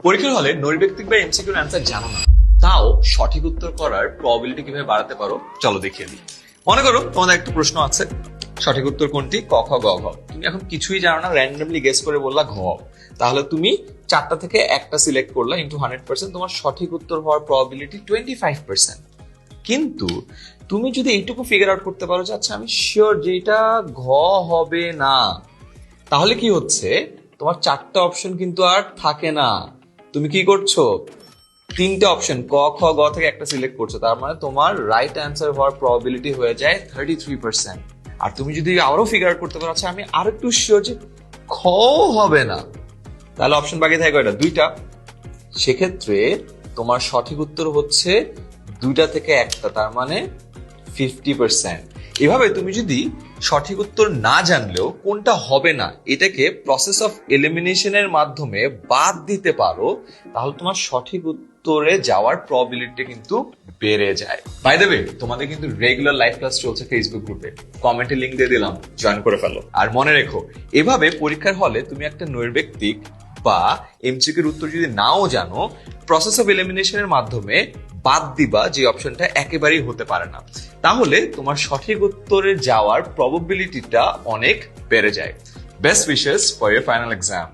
পরীক্ষার হলে নৈর্ব্যক্তিক বা এমসিকিউর অ্যান্সার জানো না, তাও সঠিক উত্তর করার প্রবাবিলিটি কিভাবে বাড়াতে পারো চলো দেখিয়ে দিই। মনে করো তোমাদের একটা প্রশ্ন আছে, সঠিক উত্তর কোনটি, ক খ গ ঘ। তুমি এখন কিছুই জানো না, র্যান্ডমলি গেস করে বললা ঘ। তাহলে তুমি 4টা থেকে একটা সিলেক্ট করলা, ইন্টু 100%, তোমার সঠিক উত্তর হওয়ার প্রবাবিলিটি 25%। কিন্তু তুমি যদি এইটুকু ফিগার আউট করতে পারো যে আচ্ছা আমি শিওর যে এটা ঘ হবে না, তাহলে কি হচ্ছে, তোমার 4টা অপশন কিন্তু আর থাকে না। তুমি কি করছো, 3টে অপশন ক খ গ থেকে একটা সিলেক্ট করছো, তার মানে তোমার রাইট অ্যান্সার হওয়ার প্রবাবিলিটি হয়ে যায় 33%। আর তুমি যদি আরো ফিগার আউট করতে পারো আচ্ছা আমি আর একটু শিওর যে খ হবে না, তাহলে অপশন বাকি থাকে কয়টা, 2টা। সেক্ষেত্রে তোমার সঠিক উত্তর হচ্ছে 2টা থেকে একটা, তার মানে 50%। এভাবে তুমি যদি সঠিক উত্তর না জানলেও কোনটা হবে না এটাকে প্রসেস অফ এলিমিনেশনের মাধ্যমে বাদ দিতে পারো, তাহলে তোমার সঠিক উত্তরে যাওয়ার প্রবাবিলিটি কিন্তু বেড়ে যায়। বাই দ্য ওয়ে, তোমাদের কিন্তু রেগুলার লাইভ ক্লাস চলছে ফেসবুক গ্রুপে, কমেন্টে লিংক দিয়ে দিলাম, জয়েন করে ফেলো। আর মনে রেখো, এভাবে পরীক্ষার হলে তুমি একটা নৈর্ব্যক্তিক বা এমসিকিউর উত্তর যদি নাও জানো, প্রসেস অফ এলিমিনেশনের মাধ্যমে বাদ দিবা যে অপশনটা একেবারেই হতে পারে না, তাহলে তোমার সঠিক উত্তরে যাওয়ার প্রবাবিলিটিটা অনেক বেড়ে যায়। Best wishes for your final exam.